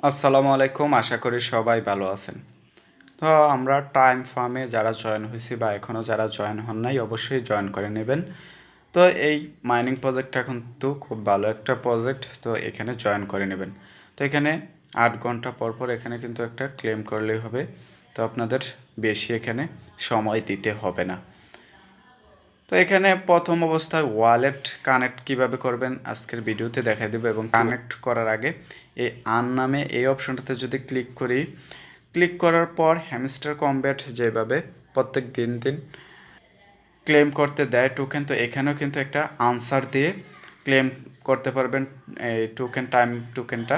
আসসালামু আলাইকুম, আশা করি সবাই ভালো আছেন। তো আমরা টাইম ফার্মে যারা জয়েন হয়েছি বা এখনও যারা জয়েন হন নাই অবশ্যই জয়েন করে নেবেন। তো এই মাইনিং প্রজেক্টটা কিন্তু খুব ভালো একটা প্রজেক্ট, তো এখানে জয়েন করে নেবেন। তো এখানে 8 ঘন্টা পর পর এখানে কিন্তু একটা ক্লেম করলেই হবে, তো আপনাদের বেশি এখানে সময় দিতে হবে না। তো এখানে প্রথম অবস্থায় ওয়ালেট কানেক্ট কিভাবে করবেন আজকের ভিডিওতে দেখাই দেবো। এবং কানেক্ট করার আগে এই আন নামে এই অপশনটাতে যদি ক্লিক করি, ক্লিক করার পর হ্যামস্টার কমব্যাট যেভাবে প্রত্যেক দিন ক্লেম করতে দেয় টোকেন, তো এখানেও কিন্তু একটা আনসার দিয়ে ক্লেম করতে পারবেন এই টাইম টোকেনটা।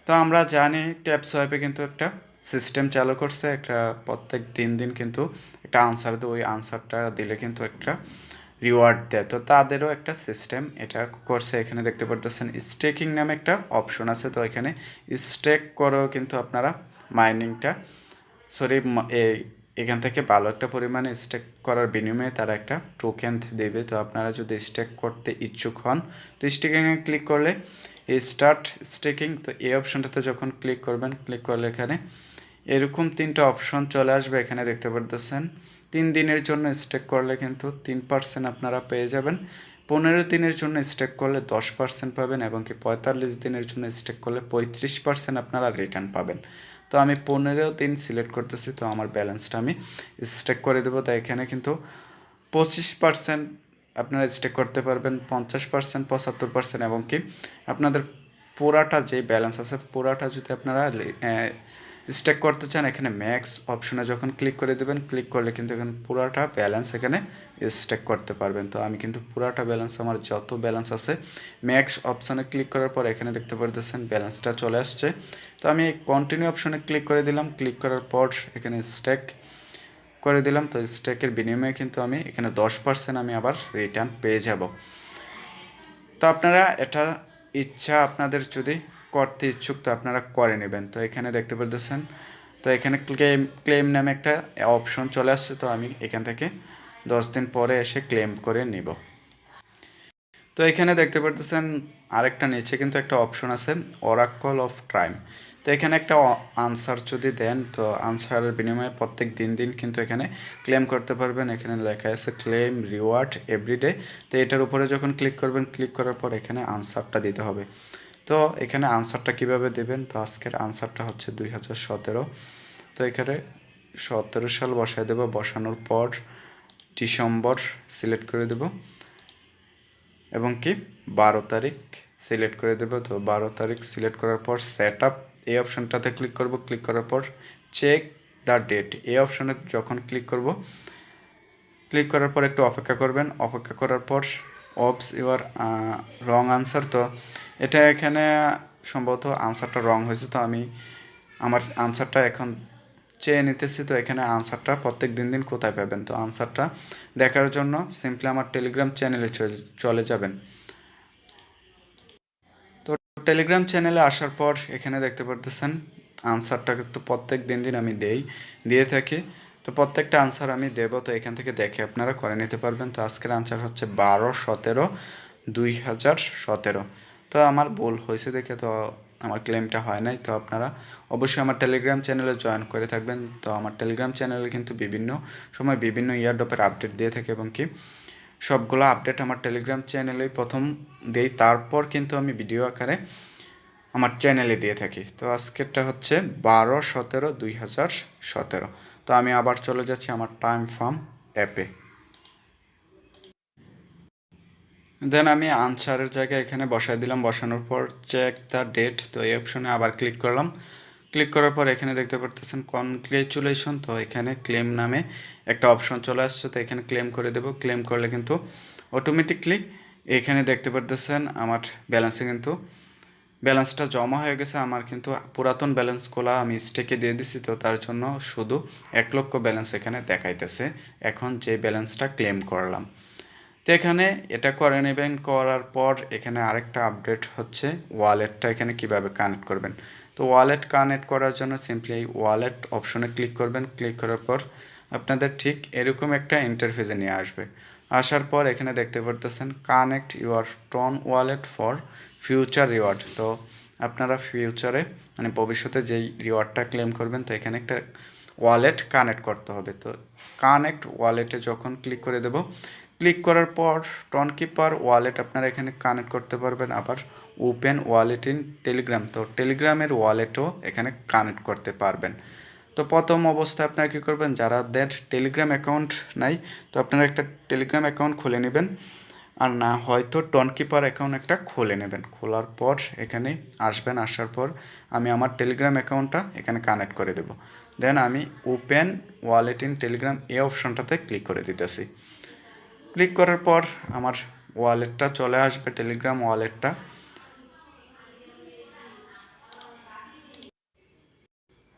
তো আমরা জানি ট্যাপ সোয়াইপে কিন্তু একটা সিস্টেম চালু করছে, একটা প্রত্যেক দিন কিন্তু একটা আনসার দেয়, ওই আনসারটা দিলে কিন্তু একটা রিওয়ার্ড দেয়। তো তাদেরও একটা সিস্টেম এটা করছে। এখানে দেখতে পারতেছেন স্টেকিং নামে একটা অপশন আছে, তো এখানে স্টেক করেও কিন্তু আপনারা মাইনিংটা এখান থেকে ভালো একটা পরিমাণে স্টেক করার বিনিময়ে তারা একটা টোকেন দেবে। তো আপনারা যদি স্টেক করতে ইচ্ছুক হন তো স্টেকিংয়ে ক্লিক করলে এই স্টার্ট স্টেকিং, তো এই অপশনটাতে যখন ক্লিক করবেন, ক্লিক করলে এখানে এরকম 3টা অপশন চলে আসবে। এখানে দেখতে পারতেছেন 3 দিনের জন্য স্টেক করলে কিন্তু 3% আপনারা পেয়ে যাবেন, 15 দিনের জন্য স্টেক করলে 10% পাবেন, এবং কি 45 দিনের জন্য স্টেক করলে 35% আপনারা রিটার্ন পাবেন। তো আমি 15 দিন সিলেক্ট করতেছি, তো আমার ব্যালেন্সটা আমি স্টেক করে দেবো। তাই এখানে কিন্তু 25% আপনারা স্টেক করতে পারবেন, 50%, 75%, এবং কি আপনাদের পুরাটা যে ব্যালেন্স আছে পুরাটা যদি আপনারা স্টেক করতে চান এখানে ম্যাক্স অপশনে যখন ক্লিক করে দেবেন, ক্লিক করলে কিন্তু এখানে পুরাটা ব্যালেন্স এখানে স্টেক করতে পারবেন। তো আমি কিন্তু পুরাটা ব্যালেন্স আমার যত ব্যালেন্স আছে ম্যাক্স অপশনে ক্লিক করার পর এখানে দেখতে পারতেছেন ব্যালেন্সটা চলে আসছে। তো আমি কন্টিনিউ অপশনে ক্লিক করে দিলাম, ক্লিক করার পর এখানে স্টেক করে দিলাম। তো স্টেকের বিনিময়ে কিন্তু আমি এখানে 10% আমি আবার রিটার্ন পেয়ে যাব। তো আপনারা এটা ইচ্ছা আপনাদের যদি করতে ইচ্ছুক তো আপনারা করে নেবেন। তো এখানে দেখতে পারতেছেন, তো এখানে ক্লেম নামে একটা অপশন চলে আসছে, তো আমি এখান থেকে 10 দিন পরে এসে ক্লেম করে নিব। তো এখানে দেখতে পারতেছেন আরেকটা নিচে কিন্তু একটা অপশন আছে অরাকল অফ টাইম। তো এখানে একটা আনসার যদি দেন তো আনসারের বিনিময়ে প্রত্যেক দিন কিন্তু এখানে ক্লেম করতে পারবেন। এখানে লেখা আছে ক্লেম রিওয়ার্ড এভরিডে। তো এটার উপরে যখন ক্লিক করবেন, ক্লিক করার পর এখানে আনসারটা দিতে হবে। তো এখানে আনসারটা কিভাবে দেবেন, তো আজকের আনসারটা হচ্ছে 2017। তো এখানে 17 সাল বসায় দেবো, বসানোর পর ডিসেম্বর সিলেক্ট করে দেব, এবং কি 12 তারিখ সিলেক্ট করে দেবো। তো 12 তারিখ সিলেক্ট করার পর সেট আপ এই অপশানটাতে ক্লিক করব, ক্লিক করার পর চেক দ্য ডেট এই অপশানে যখন ক্লিক করব, ক্লিক করার পর একটু অপেক্ষা করবেন। অপেক্ষা করার পর অপস ইউর রং আনসার, তো এটা এখানে সম্ভবত আনসারটা রং হয়েছে, তো আমি আমার আনসারটা এখন চেয়ে নিতেছি। তো এখানে আনসারটা প্রত্যেক দিন কোথায় পাবেন, তো আনসারটা দেখার জন্য সিম্পলি আমার টেলিগ্রাম চ্যানেলে চলে যাবেন। তো টেলিগ্রাম চ্যানেলে আসার পর এখানে দেখতে পারতেছেন আনসারটা কিন্তু প্রত্যেক দিন আমি দিয়ে থাকি। তো প্রত্যেকটা আনসার আমি দেব, তো এখান থেকে দেখে আপনারা করে নিতে পারবেন। তো আজকের আনসার হচ্ছে 12/17/2017। তো আমার ভুল হয়েছে দেখে তো আমার ক্লেমটা হয় নাই। তো আপনারা অবশ্যই আমার টেলিগ্রাম চ্যানেলে জয়েন করে থাকবেন। তো আমার টেলিগ্রাম চ্যানেলে কিন্তু বিভিন্ন সময় বিভিন্ন ইয়ারড্রপের আপডেট দিয়ে থাকে, এবং কি সবগুলো আপডেট আমার টেলিগ্রাম চ্যানেলেই প্রথম দেই, তারপর কিন্তু আমি ভিডিও আকারে আমার চ্যানেলে দিয়ে থাকি। তো আজকেরটা হচ্ছে 12/17/2017। তো আমি আবার চলে যাচ্ছি আমার টাইম ফার্ম অ্যাপে। দেন আমি আনসারের জায়গায় এখানে বসাই দিলাম, বসানোর পর চেক দ্য ডেট, তো এই অপশনে আবার ক্লিক করলাম। ক্লিক করার পর এখানে দেখতে পারতেছেন কনগ্রেচুলেশন, তো এখানে ক্লেম নামে একটা অপশন চলে আসছে, তো এখানে ক্লেম করে দেব। ক্লেম করলে কিন্তু অটোমেটিকলি এখানে দেখতে পারতেছেন আমার ব্যালেন্সটা জমা হয়ে গেছে। আমার কিন্তু পুরাতন ব্যালেন্সগুলো আমি স্টেকে দিয়ে দিছি, তো তার জন্য শুধু 1 লক্ষ ব্যালেন্স এখানে দেখাইতেছে এখন যে ব্যালেন্সটা ক্লেম করলাম। তো এখানে এটা করে নেবেন, করার পর এখানে আরেকটা আপডেট হচ্ছে ওয়ালেটটা এখানে কিভাবে কানেক্ট করবেন। তো ওয়ালেট কানেক্ট করার জন্য সিম্পলি এই ওয়ালেট অপশনে ক্লিক করবেন। ক্লিক করার পর আপনাদের ঠিক এরকম একটা ইন্টারফেসে নিয়ে আসবে। আসার পর এখানে দেখতে পারতেছেন connect your TON wallet for future reward. তো আপনারা ফিউচারে মানে ভবিষ্যতে যেই রিওয়ার্ডটা ক্লেম করবেন তো এখানে একটা ওয়ালেট কানেক্ট করতে হবে। তো কানেক্ট ওয়ালেটে যখন ক্লিক করে দেব, ক্লিক করার পর টনকিপার ওয়ালেট আপনারা এখানে কানেক্ট করতে পারবেন। আবার ওপেন ওয়ালেট ইন টেলিগ্রাম, তো টেলিগ্রামের ওয়ালেটও এখানে কানেক্ট করতে পারবেন। তো প্রথম অবস্থায় আপনারা কী করবেন, যারাদের টেলিগ্রাম অ্যাকাউন্ট নাই তো আপনারা একটা টেলিগ্রাম অ্যাকাউন্ট খুলে নেবেন, আর না হয়তো টনকিপার অ্যাকাউন্ট একটা খুলে নেবেন। খোলার পর এখানে আসবেন, আসার পর আমি আমার টেলিগ্রাম অ্যাকাউন্টটা এখানে কানেক্ট করে দেব। দেন আমি ওপেন ওয়ালেট ইন টেলিগ্রাম এই অপশনটাতে ক্লিক করে দিতেছি। ক্লিক করার পর আমার ওয়ালেটটা চলে আসবে, টেলিগ্রাম ওয়ালেটটা।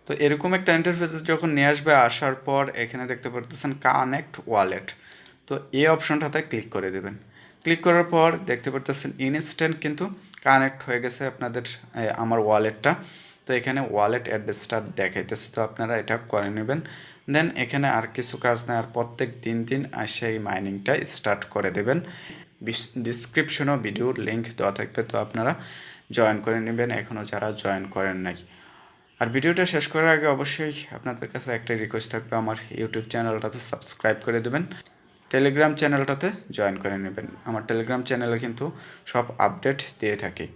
তো এরকম একটা ইন্টারফেস যখন নিয়ে আসবে, আসার পর এখানে দেখতে পারতেছেন কানেক্ট ওয়ালেট, তো এই অপশনটাতে ক্লিক করে দেবেন। ক্লিক করার পর দেখতে পারতেছেন ইনস্ট্যান্ট কিন্তু কানেক্ট হয়ে গেছে আপনাদের আমার ওয়ালেটটা। তো এখানে ওয়ালেট অ্যাড্রেসটা দেখাইতেছে, তো আপনারা এটা করে নেবেন। দেন এখানে আর কিছু কাজ নেই, আর প্রত্যেক দিন এসে এই মাইনিংটা স্টার্ট করে দেবেন। ডিসক্রিপশনও ভিডিওর লিঙ্ক দেওয়া থাকবে, তো আপনারা জয়েন করে নেবেন এখনও যারা জয়েন করেন নাই। আর ভিডিওটা শেষ করার আগে অবশ্যই আপনাদের কাছে একটা রিকোয়েস্ট থাকবে, আমার ইউটিউব চ্যানেলটাতে সাবস্ক্রাইব করে দেবেন, টেলিগ্রাম চ্যানেলটাতে জয়েন করে নেবেন। আমার টেলিগ্রাম চ্যানেলে কিন্তু সব আপডেট দিয়ে থাকি।